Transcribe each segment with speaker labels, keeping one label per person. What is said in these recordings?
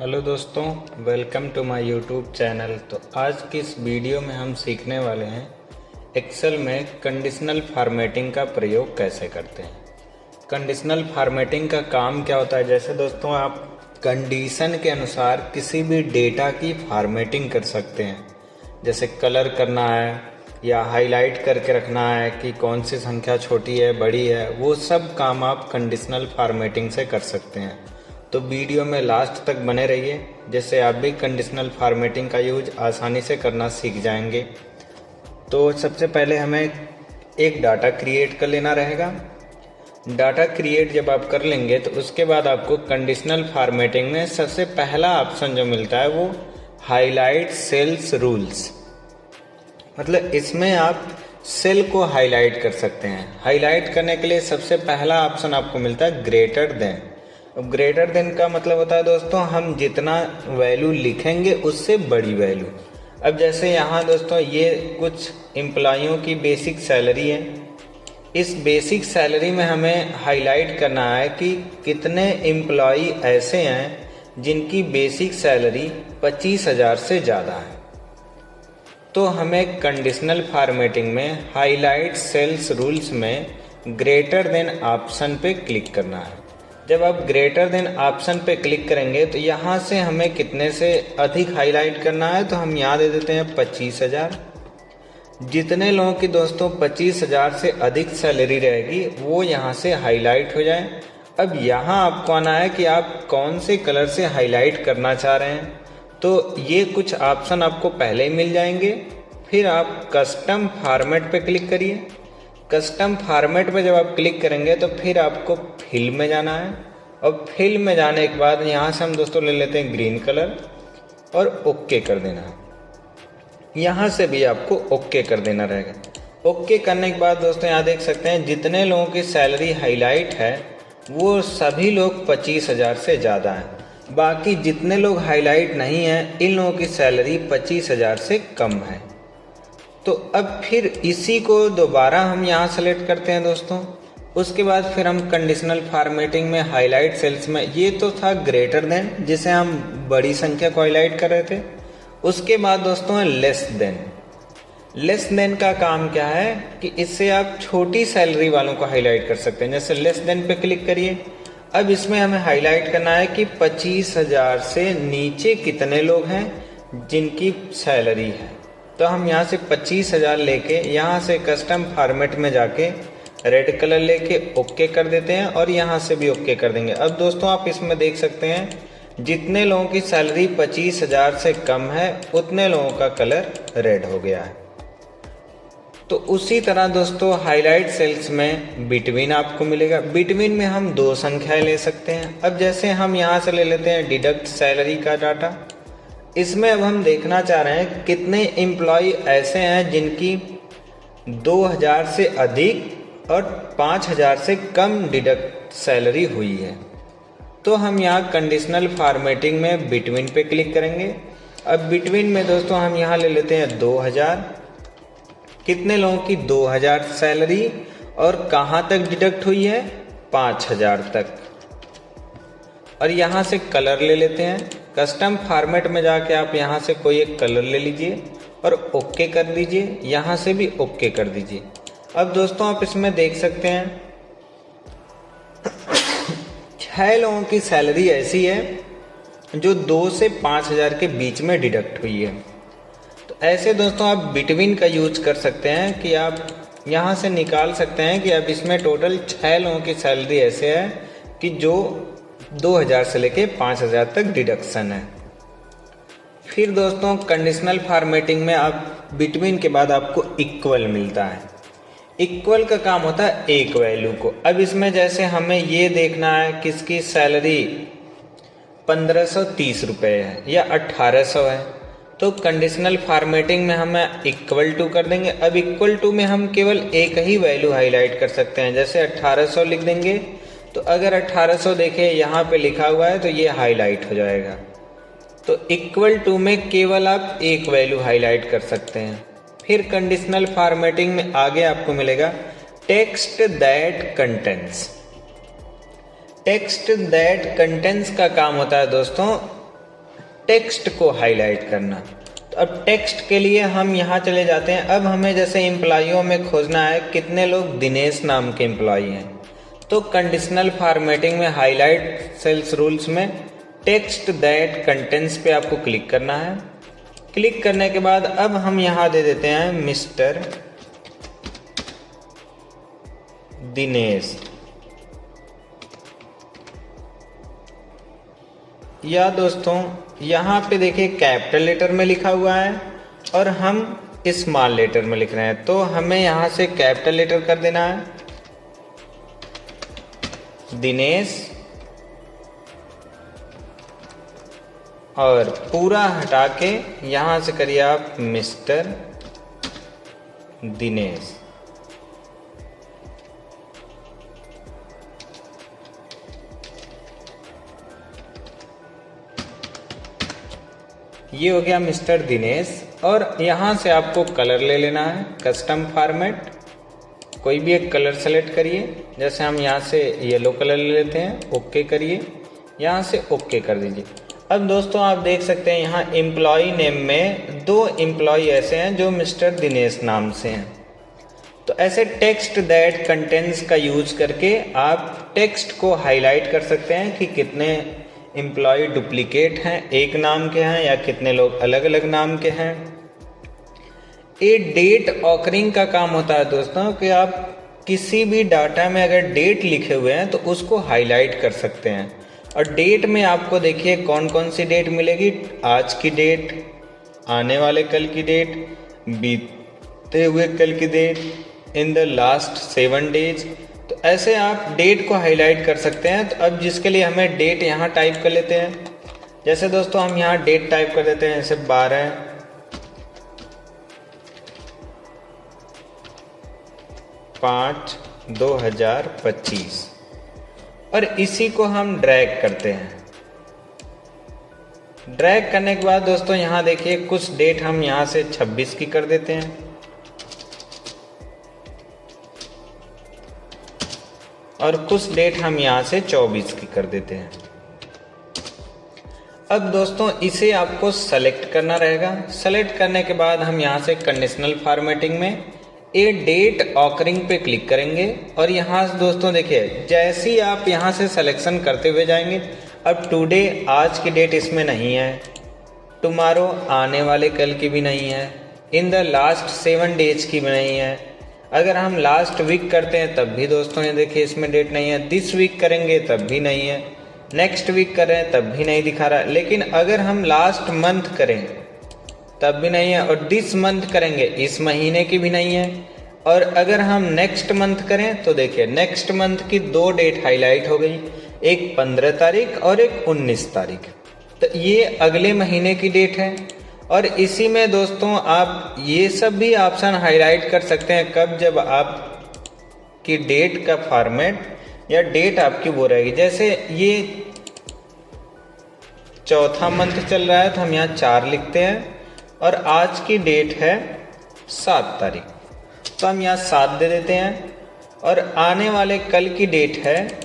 Speaker 1: Hello दोस्तों, welcome to my YouTube channel. तो आज की इस वीडियो में हम सीखने वाले हैं एक्सेल में कंडीशनल फॉर्मेटिंग का प्रयोग कैसे करते हैं। कंडीशनल फॉर्मेटिंग का काम क्या होता है, जैसे दोस्तों आप कंडीशन के अनुसार किसी भी डेटा की फॉर्मेटिंग कर सकते हैं। जैसे कलर करना है या हाईलाइट करके रखना है कि कौन सी संख्या छोटी है बड़ी है, वो सब काम आप कंडीशनल फॉर्मेटिंग से कर सकते हैं। तो वीडियो में लास्ट तक बने रहिए, जिससे आप भी कंडीशनल फॉर्मेटिंग का यूज आसानी से करना सीख जाएंगे। तो सबसे पहले हमें एक डाटा क्रिएट कर लेना रहेगा। डाटा क्रिएट जब आप कर लेंगे तो उसके बाद आपको कंडीशनल फॉर्मेटिंग में सबसे पहला ऑप्शन जो मिलता है वो हाईलाइट सेल्स रूल्स, मतलब इसमें आप सेल को हाईलाइट कर सकते हैं। हाईलाइट करने के लिए सबसे पहला ऑप्शन आपको मिलता है ग्रेटर देन। अब ग्रेटर देन का मतलब होता है दोस्तों, हम जितना वैल्यू लिखेंगे उससे बड़ी वैल्यू। अब जैसे यहाँ दोस्तों ये कुछ एम्प्लॉयों की बेसिक सैलरी है। इस बेसिक सैलरी में हमें हाईलाइट करना है कि कितने एम्प्लॉय ऐसे हैं जिनकी बेसिक सैलरी 25,000 से ज़्यादा है। तो हमें कंडीशनल फॉर्मेटिंग में हाईलाइट सेल्स रूल्स में ग्रेटर देन ऑप्शन पे क्लिक करना है। जब आप ग्रेटर देन ऑप्शन पे क्लिक करेंगे तो यहाँ से हमें कितने से अधिक हाईलाइट करना है, तो हम यहाँ दे देते हैं 25,000। जितने लोगों की दोस्तों 25,000 से अधिक सैलरी रहेगी वो यहाँ से हाईलाइट हो जाए। अब यहाँ आपको आना है कि आप कौन से कलर से हाईलाइट करना चाह रहे हैं। तो ये कुछ ऑप्शन आपको पहले ही मिल जाएंगे। फिर आप कस्टम फॉर्मेट पे क्लिक करिए। कस्टम फॉर्मेट पे जब आप क्लिक करेंगे तो फिर आपको फिल में जाना है, और फिल में जाने के बाद यहाँ से हम दोस्तों ले लेते हैं ग्रीन कलर और ओके कर देना है। यहाँ से भी आपको ओके कर देना रहेगा। ओके करने के बाद दोस्तों यहाँ देख सकते हैं जितने लोगों की सैलरी हाईलाइट है वो सभी लोग 25,000 से ज़्यादा हैं। बाकी जितने लोग हाईलाइट नहीं हैं इन लोगों की सैलरी 25,000 से कम है। तो अब फिर इसी को दोबारा हम यहाँ सेलेक्ट करते हैं दोस्तों। उसके बाद फिर हम कंडीशनल फॉर्मेटिंग में हाईलाइट सेल्स में, ये तो था ग्रेटर देन जिसे हम बड़ी संख्या को हाईलाइट कर रहे थे। उसके बाद दोस्तों है लेस देन। लेस देन का काम क्या है कि इससे आप छोटी सैलरी वालों को हाईलाइट कर सकते हैं। जैसे लेस देन पे क्लिक करिए। अब इसमें हमें हाईलाइट करना है कि 25,000 से नीचे कितने लोग हैं जिनकी सैलरी है। तो हम यहाँ से 25,000 लेके यहाँ से कस्टम फॉर्मेट में जाके रेड कलर लेके ओके कर देते हैं, और यहाँ से भी ओके कर देंगे। अब दोस्तों आप इसमें देख सकते हैं जितने लोगों की सैलरी 25,000 से कम है उतने लोगों का कलर रेड हो गया है। तो उसी तरह दोस्तों हाईलाइट सेल्स में बिटवीन आपको मिलेगा। बिटवीन में हम दो संख्याएं ले सकते हैं। अब जैसे हम यहाँ से ले लेते हैं डिडक्ट सैलरी का डाटा। इसमें अब हम देखना चाह रहे हैं कितने एम्प्लॉय ऐसे हैं जिनकी 2,000 से अधिक और 5,000 से कम डिडक्ट सैलरी हुई है। तो हम यहाँ कंडीशनल फॉर्मेटिंग में बिटवीन पे क्लिक करेंगे। अब बिटवीन में दोस्तों हम यहाँ ले लेते हैं 2,000। कितने लोगों की 2,000 सैलरी और कहाँ तक डिडक्ट हुई है, 5,000 तक। और यहाँ से कलर ले लेते हैं। कस्टम फॉर्मेट में जाके आप यहाँ से कोई एक कलर ले लीजिए और ओके कर दीजिए। यहाँ से भी ओके कर दीजिए। अब दोस्तों आप इसमें देख सकते हैं 6 लोगों की सैलरी ऐसी है जो 2 से 5,000 के बीच में डिडक्ट हुई है। तो ऐसे दोस्तों आप बिटवीन का यूज कर सकते हैं कि आप यहाँ से निकाल सकते हैं कि अब इसमें टोटल 6 लोगों की सैलरी ऐसे है कि जो 2,000 से लेके 5,000 तक डिडक्शन है। फिर दोस्तों कंडीशनल फॉर्मेटिंग में आप बिटवीन के बाद आपको इक्वल मिलता है। इक्वल का काम होता है एक वैल्यू को। अब इसमें जैसे हमें ये देखना है किसकी सैलरी 1,530 रुपये है या 1,800 है, तो कंडीशनल फॉर्मेटिंग में हमें इक्वल टू कर देंगे। अब इक्वल टू में हम केवल एक ही वैल्यू हाईलाइट कर सकते हैं। जैसे 1,800 लिख देंगे तो अगर 1,800 देखें यहाँ पे लिखा हुआ है तो ये हाईलाइट हो जाएगा। तो इक्वल टू में केवल आप एक वैल्यू हाईलाइट कर सकते हैं। फिर कंडीशनल फॉर्मेटिंग में आगे आपको मिलेगा text that contents. Text that contents का काम होता है दोस्तों टेक्स्ट को हाईलाइट करना। तो अब टेक्स्ट के लिए हम यहाँ चले जाते हैं। अब हमें जैसे एम्प्लॉइयों में खोजना है कितने लोग दिनेश नाम के एम्प्लॉई हैं, तो कंडीशनल फॉर्मेटिंग में हाईलाइट सेल्स रूल्स में टेक्स्ट दैट कंटेंट्स पे आपको क्लिक करना है। क्लिक करने के बाद अब हम यहाँ दे देते हैं मिस्टर दिनेश, या दोस्तों यहाँ पे देखिए कैपिटल लेटर में लिखा हुआ है और हम स्मॉल लेटर में लिख रहे हैं, तो हमें यहाँ से कैपिटल लेटर कर देना है दिनेश और पूरा हटा के यहाँ से करिए आप मिस्टर दिनेश। ये हो गया मिस्टर दिनेश। और यहाँ से आपको कलर ले लेना है, कस्टम फॉर्मेट, कोई भी एक कलर सेलेक्ट करिए। जैसे हम यहाँ से येलो कलर ले लेते हैं, ओके करिए, यहाँ से ओके कर दीजिए। अब दोस्तों आप देख सकते हैं यहाँ एम्प्लॉय नेम में 2 एम्प्लॉय ऐसे हैं जो मिस्टर दिनेश नाम से हैं। तो ऐसे टेक्स्ट दैट कंटेंट्स का यूज करके आप टेक्स्ट को हाईलाइट कर सकते हैं कि कितने एम्प्लॉय डुप्लीकेट हैं, एक नाम के हैं, या कितने लोग अलग अलग नाम के हैं। ये डेट ऑकरिंग का काम होता है दोस्तों कि आप किसी भी डाटा में अगर डेट लिखे हुए हैं तो उसको हाईलाइट कर सकते हैं। और डेट में आपको देखिए कौन कौन सी डेट मिलेगी, आज की डेट, आने वाले कल की डेट, बीते हुए कल की date, in the last 7 days. तो ऐसे आप डेट को हाईलाइट कर सकते हैं। तो अब जिसके लिए हमें डेट यहाँ टाइप कर लेते हैं। जैसे दोस्तों हम यहाँ डेट टाइप कर देते हैं, जैसे 12/5/2025 और इसी को हम ड्रैग करते हैं। ड्रैग करने के बाद दोस्तों यहाँ देखिए कुछ डेट हम यहाँ से 26 की कर देते हैं और कुछ डेट हम यहाँ से 24 की कर देते हैं। अब दोस्तों इसे आपको सेलेक्ट करना रहेगा। सेलेक्ट करने के बाद हम यहाँ से कंडीशनल फॉर्मेटिंग में ए डेट ऑकरिंग पे क्लिक करेंगे और यहाँ से दोस्तों देखिए जैसे ही आप यहाँ से सिलेक्शन करते हुए जाएंगे, अब टुडे आज की डेट इसमें नहीं है, टुमारो आने वाले कल की भी नहीं है, इन द लास्ट 7 डेज की भी नहीं है। अगर हम लास्ट वीक करते हैं तब भी दोस्तों ये देखिए इसमें डेट नहीं है, दिस वीक करेंगे तब भी नहीं है, नेक्स्ट वीक करें तब भी नहीं दिखा रहा है। लेकिन अगर हम लास्ट मंथ करें तब भी नहीं है, और दिस मंथ करेंगे इस महीने की भी नहीं है। और अगर हम नेक्स्ट मंथ करें तो देखिए नेक्स्ट मंथ की 2 डेट हाईलाइट हो गई, एक 15 तारीख और एक 19 तारीख। तो ये अगले महीने की डेट है। और इसी में दोस्तों आप ये सब भी ऑप्शन हाईलाइट कर सकते हैं कब, जब आप की डेट का फॉर्मेट या डेट आपकी वो रहेगी। जैसे ये चौथा मंथ चल रहा है तो हम यहाँ 4 लिखते हैं और आज की डेट है 7 तारीख, तो हम यहाँ 7 दे देते हैं। और आने वाले कल की डेट है,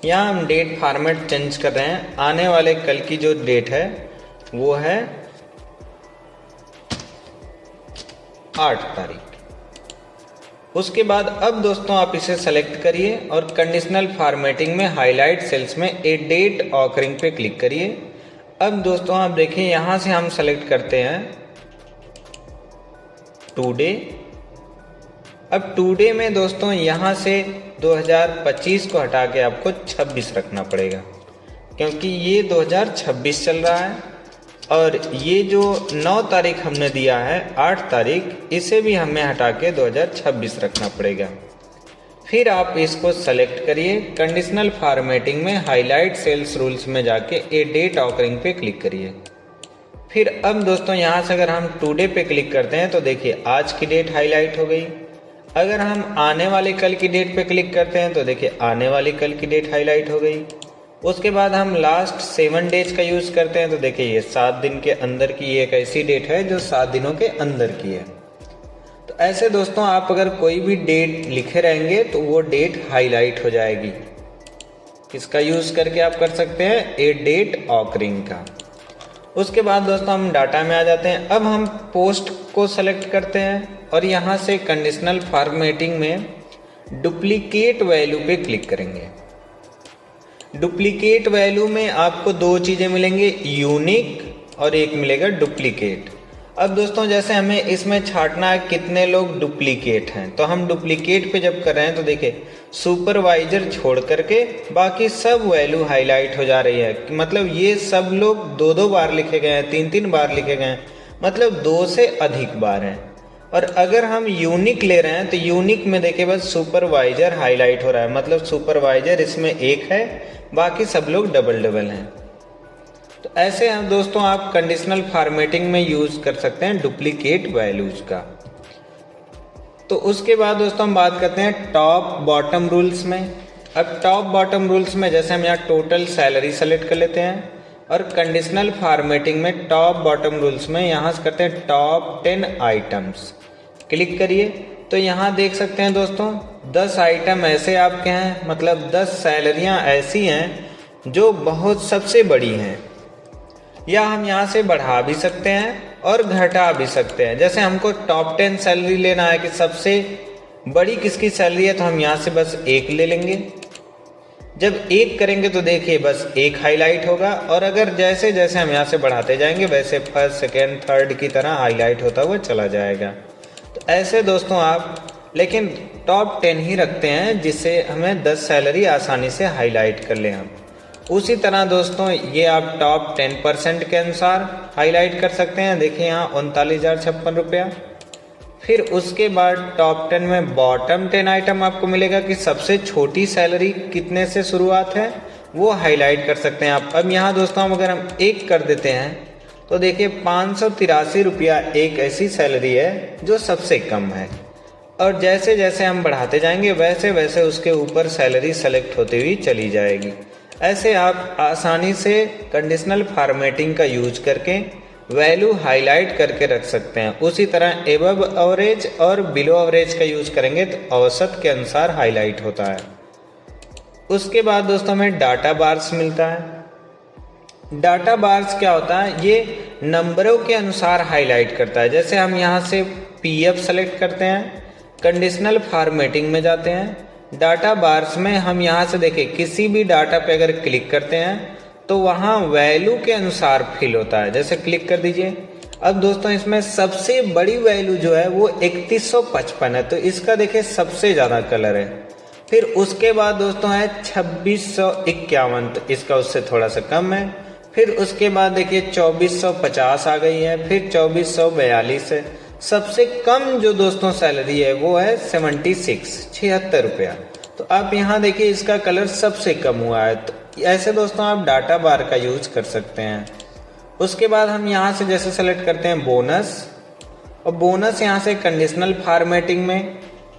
Speaker 1: यहाँ हम डेट फॉर्मेट चेंज कर रहे हैं। आने वाले कल की जो डेट है वो है 8 तारीख। उसके बाद अब दोस्तों आप इसे सेलेक्ट करिए और कंडीशनल फॉर्मेटिंग में हाईलाइट सेल्स में ए डेट ऑकरिंग पे क्लिक करिए। अब दोस्तों आप देखिए यहाँ से हम सेलेक्ट करते हैं टुडे। अब टुडे में दोस्तों यहाँ से 2025 को हटा के आपको 26 रखना पड़ेगा, क्योंकि ये 2026 चल रहा है। और ये जो 9 तारीख हमने दिया है 8 तारीख, इसे भी हमें हटा के 2026 रखना पड़ेगा। फिर आप इसको सेलेक्ट करिए, कंडीशनल फॉर्मेटिंग में हाईलाइट सेल्स रूल्स में जाके ए डेट ऑकरिंग पे क्लिक करिए। फिर अब दोस्तों यहाँ से अगर हम टुडे पे क्लिक करते हैं तो देखिए आज की डेट हाईलाइट हो गई। अगर हम आने वाले कल की डेट पे क्लिक करते हैं तो देखिए आने वाली कल की डेट हाईलाइट हो गई। उसके बाद हम लास्ट 7 डेज का यूज़ करते हैं तो देखिए ये 7 दिन के अंदर की एक ऐसी डेट है जो 7 दिनों के अंदर की है। तो ऐसे दोस्तों आप अगर कोई भी डेट लिखे रहेंगे तो वो डेट हाईलाइट हो जाएगी। किसका यूज़ करके आप कर सकते हैं, ए डेट ऑकरिंग का। उसके बाद दोस्तों हम डाटा में आ जाते हैं। अब हम पोस्ट को सेलेक्ट करते हैं और यहाँ से कंडीशनल फॉर्मेटिंग में डुप्लीकेट वैल्यू पे क्लिक करेंगे। डुप्लीकेट वैल्यू में आपको दो चीज़ें मिलेंगी, यूनिक और एक मिलेगा डुप्लीकेट। अब दोस्तों जैसे हमें इसमें छांटना है कितने लोग डुप्लीकेट हैं, तो हम डुप्लीकेट पे जब कर रहे हैं तो देखिए सुपरवाइजर छोड़ करके बाकी सब वैल्यू हाईलाइट हो जा रही है। मतलब ये सब लोग दो दो बार लिखे गए हैं, तीन तीन बार लिखे गए हैं, मतलब 2 से अधिक बार हैं। और अगर हम यूनिक ले रहे हैं तो यूनिक में देखिए बस सुपरवाइजर हाईलाइट हो रहा है, मतलब सुपरवाइजर इसमें एक है, बाकी सब लोग डबल डबल हैं। तो ऐसे हम दोस्तों आप कंडीशनल फॉर्मेटिंग में यूज़ कर सकते हैं डुप्लीकेट वैल्यूज़ का। तो उसके बाद दोस्तों हम बात करते हैं टॉप बॉटम रूल्स में। अब टॉप बॉटम रूल्स में जैसे हम यहाँ टोटल सैलरी सेलेक्ट कर लेते हैं और कंडीशनल फॉर्मेटिंग में टॉप बॉटम रूल्स में यहाँ से करते हैं टॉप 10 आइटम्स। क्लिक करिए तो यहाँ देख सकते हैं दोस्तों 10 आइटम ऐसे आपके हैं, मतलब 10 सैलरियाँ ऐसी हैं जो बहुत सबसे बड़ी हैं, या हम यहाँ से बढ़ा भी सकते हैं और घटा भी सकते हैं। जैसे हमको टॉप 10 सैलरी लेना है कि सबसे बड़ी किसकी सैलरी है, तो हम यहाँ से बस 1 ले लेंगे। जब 1 करेंगे तो देखिए बस 1 हाईलाइट होगा, और अगर जैसे जैसे हम यहाँ से बढ़ाते जाएंगे वैसे फर्स्ट सेकेंड थर्ड की तरह हाईलाइट होता हुआ चला जाएगा। तो ऐसे दोस्तों आप लेकिन टॉप 10 ही रखते हैं जिससे हमें 10 सैलरी आसानी से हाईलाइट कर लें हम। उसी तरह दोस्तों ये आप टॉप 10% के अनुसार हाईलाइट कर सकते हैं। देखिए यहाँ 39,056 रुपया। फिर उसके बाद टॉप 10 में बॉटम 10 आइटम आपको मिलेगा कि सबसे छोटी सैलरी कितने से शुरुआत है, वो हाईलाइट कर सकते हैं आप। अब यहाँ दोस्तों अगर हम 1 कर देते हैं तो देखिए 583 रुपया एक ऐसी सैलरी है जो सबसे कम है, और जैसे जैसे हम बढ़ाते जाएंगे वैसे वैसे उसके ऊपर सैलरी सेलेक्ट होती हुई चली जाएगी। ऐसे आप आसानी से कंडीशनल फॉर्मेटिंग का यूज करके वैल्यू हाईलाइट करके रख सकते हैं। उसी तरह एबव एवरेज और बिलो एवरेज का यूज करेंगे तो औसत के अनुसार हाईलाइट होता है। उसके बाद दोस्तों हमें डाटा बार्स मिलता है। डाटा बार्स क्या होता है, ये नंबरों के अनुसार हाईलाइट करता है। जैसे हम यहाँ से पीएफ सेलेक्ट करते हैं, कंडीशनल फॉर्मेटिंग में जाते हैं, डाटा बार्स में हम यहाँ से देखें किसी भी डाटा पे अगर क्लिक करते हैं तो वहाँ वैल्यू के अनुसार फिल होता है। जैसे क्लिक कर दीजिए। अब दोस्तों इसमें सबसे बड़ी वैल्यू जो है वो 3155 है, तो इसका देखिए सबसे ज़्यादा कलर है। फिर उसके बाद दोस्तों है 2651, तो इसका उससे थोड़ा सा कम है। फिर उसके बाद देखिए 2450 आ गई है, फिर 2442 है। सबसे कम जो दोस्तों सैलरी है वो है 76 रुपया। तो आप यहाँ देखिए इसका कलर सबसे कम हुआ है। तो ऐसे दोस्तों आप डाटा बार का यूज कर सकते हैं। उसके बाद हम यहाँ से जैसे सेलेक्ट करते हैं बोनस, और बोनस यहाँ से कंडीशनल फॉर्मेटिंग में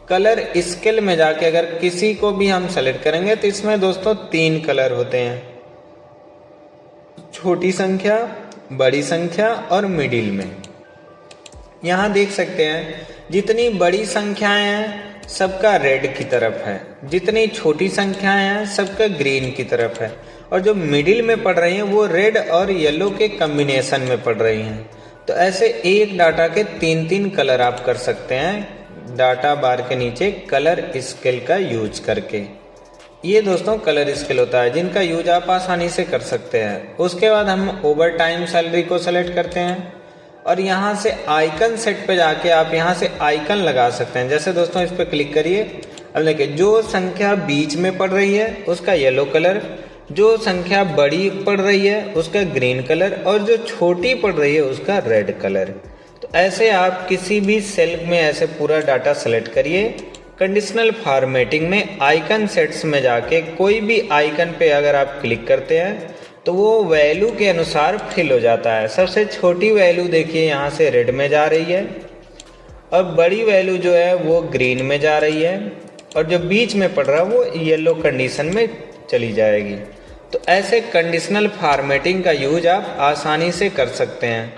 Speaker 1: कलर स्केल में जाके अगर किसी को भी हम सेलेक्ट करेंगे तो इसमें दोस्तों 3 कलर होते हैं, छोटी संख्या, बड़ी संख्या और मिडिल में। यहाँ देख सकते हैं जितनी बड़ी संख्याएं हैं सबका रेड की तरफ है, जितनी छोटी संख्याएं हैं सबका ग्रीन की तरफ है, और जो मिडिल में पड़ रही हैं वो रेड और येलो के कॉम्बिनेशन में पड़ रही हैं। तो ऐसे एक डाटा के 3-3 कलर आप कर सकते हैं डाटा बार के नीचे कलर स्केल का यूज करके। ये दोस्तों कलर स्केल होता है जिनका यूज आप आसानी से कर सकते हैं। उसके बाद हम ओवर टाइम सैलरी को सेलेक्ट करते हैं और यहाँ से आइकन सेट पे जाके आप यहाँ से आइकन लगा सकते हैं। जैसे दोस्तों इस पर क्लिक करिए। अब देखिए जो संख्या बीच में पड़ रही है उसका येलो कलर, जो संख्या बड़ी पड़ रही है उसका ग्रीन कलर, और जो छोटी पड़ रही है उसका रेड कलर। तो ऐसे आप किसी भी सेल में ऐसे पूरा डाटा सेलेक्ट करिए। कंडीशनल फॉर्मेटिंग में आइकन सेट्स में जाके कोई भी आइकन पे अगर आप क्लिक करते हैं तो वो वैल्यू के अनुसार फिल हो जाता है। सबसे छोटी वैल्यू देखिए यहाँ से रेड में जा रही है, और बड़ी वैल्यू जो है वो ग्रीन में जा रही है, और जो बीच में पड़ रहा है वो येलो कंडीशन में चली जाएगी। तो ऐसे कंडीशनल फॉर्मेटिंग का यूज आप आसानी से कर सकते हैं।